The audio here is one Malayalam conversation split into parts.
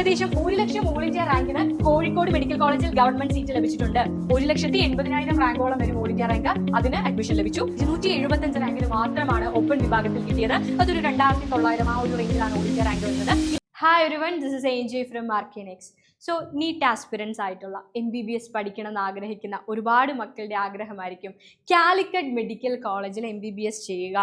ഏകദേശം 1 ലക്ഷം ഓൾ ഇന്ത്യ റാങ്കിന് കോഴിക്കോട് മെഡിക്കൽ കോളേജിൽ ഗവൺമെന്റ് സീറ്റ് ലഭിച്ചിട്ടുണ്ട്. 1,80,000 റാങ്കോളം വരും ഓൾ ഇന്ത്യ റാങ്ക്. അതിന് അഡ്മിഷൻ ലഭിച്ചു. 275 റാങ്കിന് മാത്രമാണ് ഓപ്പൺ വിഭാഗത്തിൽ കിട്ടിയത്. അതൊരു 2,900 ആ ഒരു റേഞ്ചിലാണ് ഓൾ ഇന്ത്യ റാങ്ക് വരുന്നത്. Hi everyone, this is AJ from Arcanex. So NEET aspirants ആയിട്ടുള്ള MBBS പഠിക്കണം എന്ന് ആഗ്രഹിക്കുന്ന ഒരുപാട് മക്കളുടെ ആഗ്രഹമായിരിക്കും കാലിക്കറ്റ് മെഡിക്കൽ കോളേജിൽ MBBS ചെയ്യുക.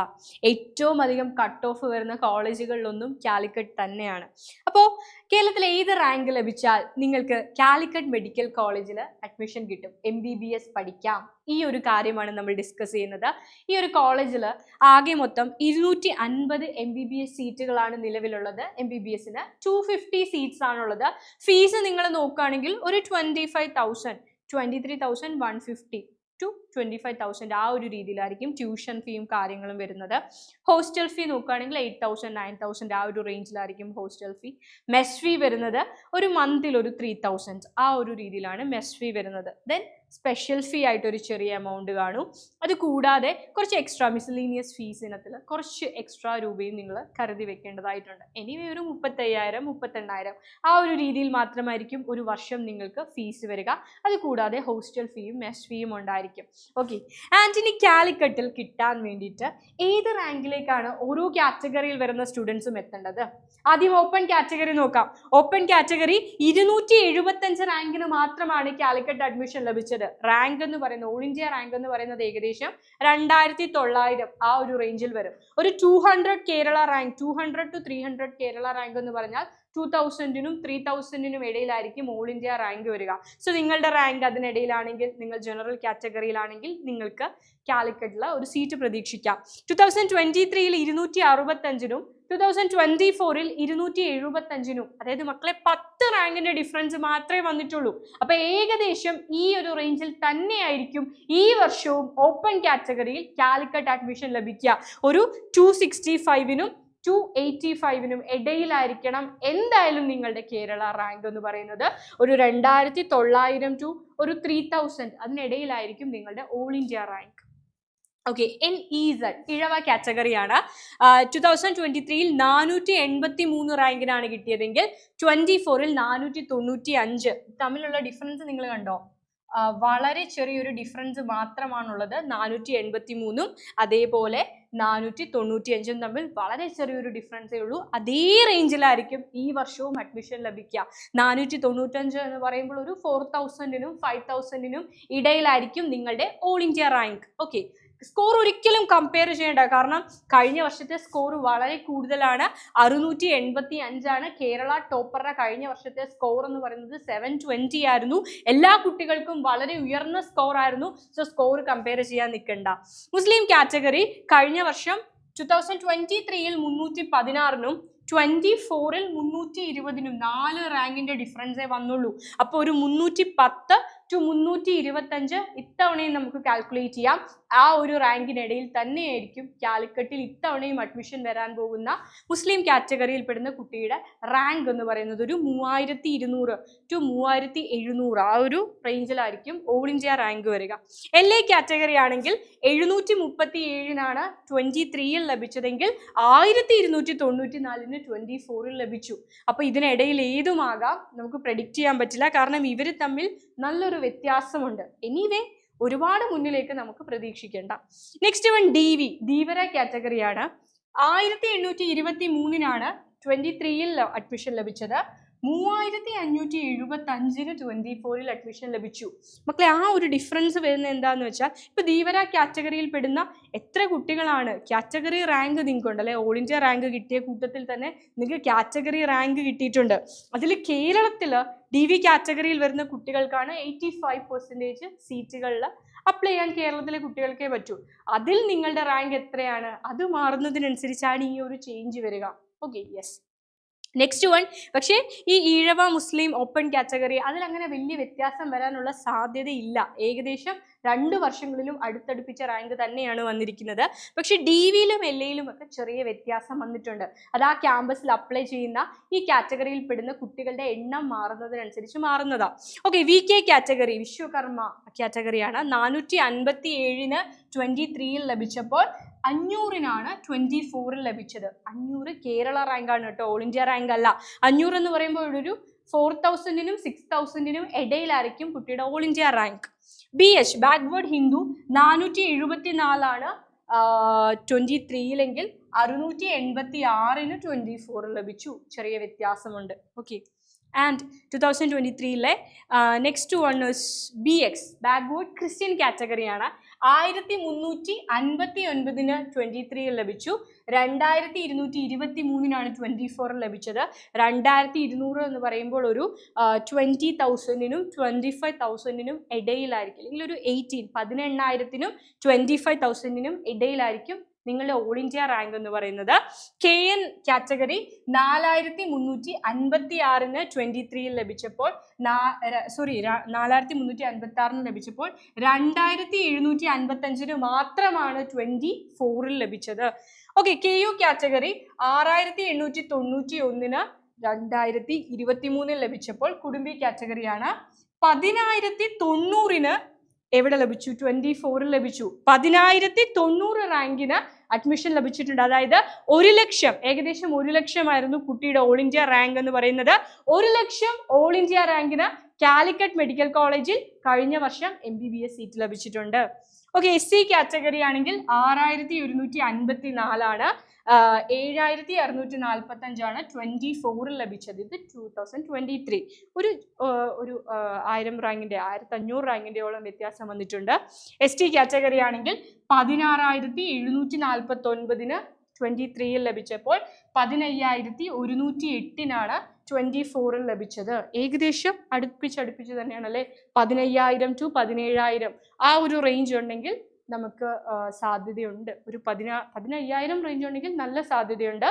ഏറ്റവും അധികം കട്ട് ഓഫ് വരുന്ന കോളേജുകളിലൊന്നും കാലിക്കറ്റ് തന്നെയാണ്. അപ്പോൾ കേരളത്തിൽ ഏത് റാങ്ക് ലഭിച്ചാൽ നിങ്ങൾക്ക് കാലിക്കറ്റ് മെഡിക്കൽ കോളേജിൽ അഡ്മിഷൻ കിട്ടും, MBBS പഠിക്കാം? ഈ ഒരു കാര്യമാണ് നമ്മൾ ഡിസ്കസ് ചെയ്യുന്നത്. ഈ ഒരു കോളേജിൽ ആകെ മൊത്തം 250 MBBS സീറ്റുകളാണ് നിലവിലുള്ളത്. MBBSന് 250 സീറ്റ്സ് ആണുള്ളത്. ഫീസ് നിങ്ങൾ നോക്കുകയാണെങ്കിൽ ഒരു 23,150 ടു 25,000 ആ ഒരു രീതിയിലായിരിക്കും ട്യൂഷൻ ഫീയും കാര്യങ്ങളും വരുന്നത്. ഹോസ്റ്റൽ ഫീ നോക്കുകയാണെങ്കിൽ 8,000 9,000 ആ ഒരു റേഞ്ചിലായിരിക്കും ഹോസ്റ്റൽ ഫീ. മെസ് ഫീ വരുന്നത് ഒരു മന്തിൽ ഒരു 3,000 ആ ഒരു രീതിയിലാണ് മെസ് ഫീ വരുന്നത്. ദെൻ സ്പെഷ്യൽ ഫീ ആയിട്ട് ഒരു ചെറിയ എമൗണ്ട് കാണും. അത് കൂടാതെ കുറച്ച് എക്സ്ട്രാ മിസ്ലീനിയസ് ഫീസ് ഇനത്തിൽ കുറച്ച് എക്സ്ട്രാ രൂപയും നിങ്ങൾ കരുതി വെക്കേണ്ടതായിട്ടുണ്ട്. എനിവേ ഒരു 35,000 38,000 ആ ഒരു രീതിയിൽ മാത്രമായിരിക്കും ഒരു വർഷം നിങ്ങൾക്ക് ഫീസ് വരിക. അത് കൂടാതെ ഹോസ്റ്റൽ ഫീയും മെസ് ഫീയും ഉണ്ടായിരിക്കും. ഓക്കെ, ആൻഡ് ഇനി കാലിക്കറ്റിൽ കിട്ടാൻ വേണ്ടിയിട്ട് ഏത് റാങ്കിലേക്കാണ് ഓരോ കാറ്റഗറിയിൽ വരുന്ന സ്റ്റുഡൻസും എത്തേണ്ടത്? ആദ്യം ഓപ്പൺ കാറ്റഗറി നോക്കാം. ഓപ്പൺ കാറ്റഗറി 275 റാങ്കിന് മാത്രമാണ് കാലിക്കറ്റ് അഡ്മിഷൻ ലഭിച്ചത്. റാങ്ക് എന്ന് പറയുന്നത്, ഓൾ ഇന്ത്യ റാങ്ക് എന്ന് പറയുന്നത് ഏകദേശം 2,900 ആ ഒരു റേഞ്ചിൽ വരും. ഒരു 200 Kerala rank, 200 to 300 Kerala rank എന്ന് പറഞ്ഞാൽ 2,000നും 3,000നും ഇടയിലായിരിക്കും ഓൾ ഇന്ത്യ റാങ്ക് വരിക. സോ നിങ്ങളുടെ റാങ്ക് അതിനിടയിലാണെങ്കിൽ, നിങ്ങൾ ജനറൽ കാറ്റഗറിയിലാണെങ്കിൽ നിങ്ങൾക്ക് കാലിക്കറ്റിൽ ഒരു സീറ്റ് പ്രതീക്ഷിക്കാം. 2023 265നും 2024 275നും, അതായത് മക്കളെ 10 റാങ്കിന്റെ ഡിഫറൻസ് മാത്രമേ വന്നിട്ടുള്ളൂ. അപ്പൊ ഏകദേശം ഈ ഒരു റേഞ്ചിൽ തന്നെയായിരിക്കും ഈ വർഷവും ഓപ്പൺ കാറ്റഗറിയിൽ കാലിക്കറ്റ് അഡ്മിഷൻ ലഭിക്കുക. ഒരു 265നും 285നും ഇടയിലായിരിക്കണം എന്തായാലും നിങ്ങളുടെ കേരള റാങ്ക് എന്ന് പറയുന്നത്. ഒരു 2,900 ടു ഒരു 3,000 അതിനിടയിലായിരിക്കും നിങ്ങളുടെ all India rank. Okay, NEZ ഇഴവ കാറ്റഗറിയാണ്. 2023 483 റാങ്കിനാണ് കിട്ടിയതെങ്കിൽ 24 495. തമ്മിലുള്ള ഡിഫറൻസ് നിങ്ങൾ കണ്ടോ? വളരെ ചെറിയൊരു ഡിഫറൻസ് മാത്രമാണുള്ളത്. 483നും അതേപോലെ 495 തമ്മിൽ വളരെ ചെറിയൊരു ഡിഫറൻസേ ഉള്ളൂ. അതേ റേഞ്ചിലായിരിക്കും ഈ വർഷവും അഡ്മിഷൻ ലഭിക്കുക. 495 എന്ന് പറയുമ്പോൾ ഒരു 4,000നും 5,000നും ഇടയിലായിരിക്കും നിങ്ങളുടെ all India rank. Okay, score ഒരിക്കലും കമ്പയർ ചെയ്യേണ്ട, കാരണം കഴിഞ്ഞ വർഷത്തെ സ്കോർ വളരെ കൂടുതലാണ്. 685 കേരള ടോപ്പറുടെ കഴിഞ്ഞ വർഷത്തെ സ്കോർ എന്ന് പറയുന്നത് 720 ആയിരുന്നു. എല്ലാ കുട്ടികൾക്കും വളരെ ഉയർന്ന സ്കോർ ആയിരുന്നു. സോ സ്കോർ കമ്പയർ ചെയ്യാൻ നിൽക്കണ്ട. മുസ്ലിം കാറ്റഗറി കഴിഞ്ഞ വർഷം 2023 316നും 24 320നും 4 റാങ്കിന്റെ ഡിഫറൻസേ വന്നുള്ളൂ. അപ്പോൾ ഒരു 310 to 325 ഇത്തവണയും നമുക്ക് കാൽക്കുലേറ്റ് ചെയ്യാം. ആ ഒരു റാങ്കിനിടയിൽ തന്നെയായിരിക്കും കാലിക്കറ്റിൽ ഇത്തവണയും അഡ്മിഷൻ വരാൻ പോകുന്ന മുസ്ലിം കാറ്റഗറിയിൽ പെടുന്ന കുട്ടിയുടെ റാങ്ക് എന്ന് പറയുന്നത്. ഒരു 3,200 to 3,700 ആ ഒരു റേഞ്ചിലായിരിക്കും ഓൾ ഇന്ത്യ റാങ്ക് വരിക. LA കാറ്റഗറി ആണെങ്കിൽ 737നാണ് 23ൽ ലഭിച്ചതെങ്കിൽ 1,294ന് 24ൽ ലഭിച്ചു. അപ്പോൾ ഇതിനിടയിൽ ഏതുമാകാം, നമുക്ക് പ്രെഡിക്റ്റ് ചെയ്യാൻ പറ്റില്ല, കാരണം ഇവർ തമ്മിൽ നല്ലൊരു വ്യത്യാസമുണ്ട്. എനിവേ ഒരുപാട് മുന്നിലേക്ക് നമുക്ക് പ്രതീക്ഷിക്കേണ്ട. നെക്സ്റ്റ് വൺ ധീവര കാറ്റഗറിയാണ്. 1,823നാണ് 23ൽ അഡ്മിഷൻ ലഭിച്ചത്. 3,575ന് 24ൽ അഡ്മിഷൻ ലഭിച്ചു. മക്കളെ ആ ഒരു ഡിഫറൻസ് വരുന്നത് എന്താന്ന് വെച്ചാൽ, ഇപ്പൊ ധീവര കാറ്റഗറിയിൽ പെടുന്ന എത്ര കുട്ടികളാണ് കാറ്റഗറി റാങ്ക് നിങ്ങൾക്കുണ്ട് അല്ലെ? ഓൾ ഇന്ത്യ റാങ്ക് കിട്ടിയ കൂട്ടത്തിൽ തന്നെ നിങ്ങൾക്ക് കാറ്റഗറി റാങ്ക് കിട്ടിയിട്ടുണ്ട്. അതിൽ കേരളത്തിൽ DV കാറ്റഗറിയിൽ വരുന്ന കുട്ടികൾക്കാണ് 85% സീറ്റുകളിൽ അപ്ലൈ ചെയ്യാൻ കേരളത്തിലെ കുട്ടികൾക്കേ പറ്റൂ. അതിൽ നിങ്ങളുടെ റാങ്ക് എത്രയാണ്, അത് മാറുന്നതിനനുസരിച്ചാണ് ഈ ഒരു ചേഞ്ച് വരിക. Okay, yes. നെക്സ്റ്റ് വൺ, പക്ഷേ ഈ ഈഴവ മുസ്ലിം ഓപ്പൺ കാറ്റഗറി അതിലങ്ങനെ വലിയ വ്യത്യാസം വരാനുള്ള സാധ്യതയില്ല. ഏകദേശം 2 വർഷങ്ങളിലും അടുത്തടുപ്പിച്ച റാങ്ക് തന്നെയാണ് വന്നിരിക്കുന്നത്. പക്ഷെ DVയിലും LAയിലും ഒക്കെ ചെറിയ വ്യത്യാസം വന്നിട്ടുണ്ട്. അത് ആ ക്യാമ്പസിൽ അപ്ലൈ ചെയ്യുന്ന ഈ കാറ്റഗറിയിൽ പെടുന്ന കുട്ടികളുടെ എണ്ണം മാറുന്നതിനനുസരിച്ച് മാറുന്നതാണ്. ഓക്കെ, VK കാറ്റഗറി വിശ്വകർമ്മ കാറ്റഗറിയാണ്. 457ന് 23ൽ ലഭിച്ചപ്പോൾ 500-നാണ് 24-ൽ ലഭിച്ചത്. 500 കേരള റാങ്കാണ് കേട്ടോ, ഓൾ ഇന്ത്യ റാങ്ക് അല്ല. 500 എന്ന് പറയുമ്പോൾ ഒരു 4000-നും 6000-നും ഇടയിലായിരിക്കും കുട്ടിയുടെ all India rank. BH backward Hindu 474-ആണ് 23-ലെങ്കിൽ 686-ന് 24-ൽ ലഭിച്ചു. ചെറിയ വ്യത്യാസമുണ്ട്. ഓക്കെ. ആൻഡ് 2023-ലെ next one is BX backward Christian കാറ്റഗറിയാണ്. 1359-ന് 23-ൽ ലഭിച്ചു. 2223-നാണ് 24-ൽ ലഭിച്ചത്. 2200 എന്ന് പറയുമ്പോൾ ഒരു 20,000-നും 25,000-നും ഇടയിലായിരിക്കും, അല്ലെങ്കിൽ ഒരു 18,000-നും 25,000-നും ഇടയിലായിരിക്കും നിങ്ങളുടെ ഓൾ ഇന്ത്യ റാങ്ക് എന്ന് പറയുന്നത്. KN കാറ്റഗറി 4356-ന് 23-ൽ ലഭിച്ചപ്പോൾ 4356-ന് ലഭിച്ചപ്പോൾ 2755-ന് മാത്രമാണ് 24-ൽ ലഭിച്ചത്. ഓക്കെ. KU കാറ്റഗറി 6891-ന് 2023-ൽ ലഭിച്ചപ്പോൾ കുടുംബി കാറ്റഗറിയാണ്. 10,090-ന് എവിടെ ലഭിച്ചു? 24-ൽ ലഭിച്ചു. 10,090 റാങ്കിന് അഡ്മിഷൻ ലഭിച്ചിട്ടുണ്ട്. അതായത് 1 ലക്ഷം, ഏകദേശം 1 ലക്ഷമായിരുന്നു കുട്ടിയുടെ ഓൾ ഇന്ത്യ റാങ്ക് എന്ന് പറയുന്നത്. 1 ലക്ഷം ഓൾ ഇന്ത്യ റാങ്കിന് കാലിക്കറ്റ് മെഡിക്കൽ കോളേജിൽ കഴിഞ്ഞ വർഷം MBBS സീറ്റ് ലഭിച്ചിട്ടുണ്ട്. ഓക്കെ. SC കാറ്റഗറി ആണെങ്കിൽ 6154-ആണ്, 7645-ആണ് 24-ൽ ലഭിച്ചത്. ഇത് 2023. ഒരു 1000 റാങ്കിന്റെ 1500 റാങ്കിന്റെയോളം വ്യത്യാസം വന്നിട്ടുണ്ട്. ST കാറ്റഗറി ആണെങ്കിൽ 16,749-ന് 23-ൽ ലഭിച്ചപ്പോൾ 15,108-നാണ് 24-ൽ ലഭിച്ചത്. ഏകദേശം അടുപ്പിച്ച് തന്നെയാണ് അല്ലേ. 15,000 to 17,000 ആ ഒരു റേഞ്ച് ഉണ്ടെങ്കിൽ നമുക്ക് സാധ്യതയുണ്ട്. ഒരു 15,000 റേഞ്ച് ഉണ്ടെങ്കിൽ നല്ല സാധ്യതയുണ്ട്.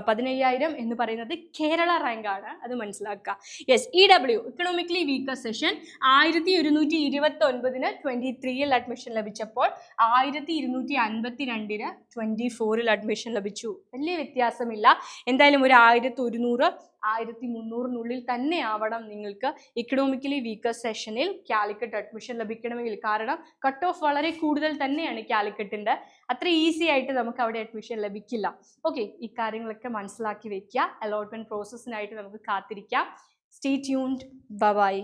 15,000 എന്ന് പറയുന്നത് കേരള റാങ്ക് ആണ്, അത് മനസ്സിലാക്കുക. Yes. EW economically weaker section 1129-ന് 23-ൽ അഡ്മിഷൻ ലഭിച്ചപ്പോൾ 1252-ന് 24-ൽ അഡ്മിഷൻ ലഭിച്ചു. വലിയ വ്യത്യാസമില്ല. എന്തായാലും ഒരു 1100 1300-നുള്ളിൽ തന്നെ ആവണം നിങ്ങൾക്ക് ഇക്കണോമിക്കലി വീക്കർ സെഷനിൽ കാലിക്കറ്റ് അഡ്മിഷൻ ലഭിക്കണമെങ്കിൽ. കാരണം കട്ട് ഓഫ് വളരെ കൂടുതൽ തന്നെയാണ് കാലിക്കറ്റിൻ്റെ. അത്ര ഈസി ആയിട്ട് നമുക്ക് അവിടെ അഡ്മിഷൻ ലഭിക്കില്ല. ഓക്കെ. ഈ കാര്യങ്ങളൊക്കെ മനസ്സിലാക്കി വെക്കുക. അലോട്ട്മെന്റ് പ്രോസസ്സിനായിട്ട് നമുക്ക് കാത്തിരിക്കാം. Stay tuned. ബൈ.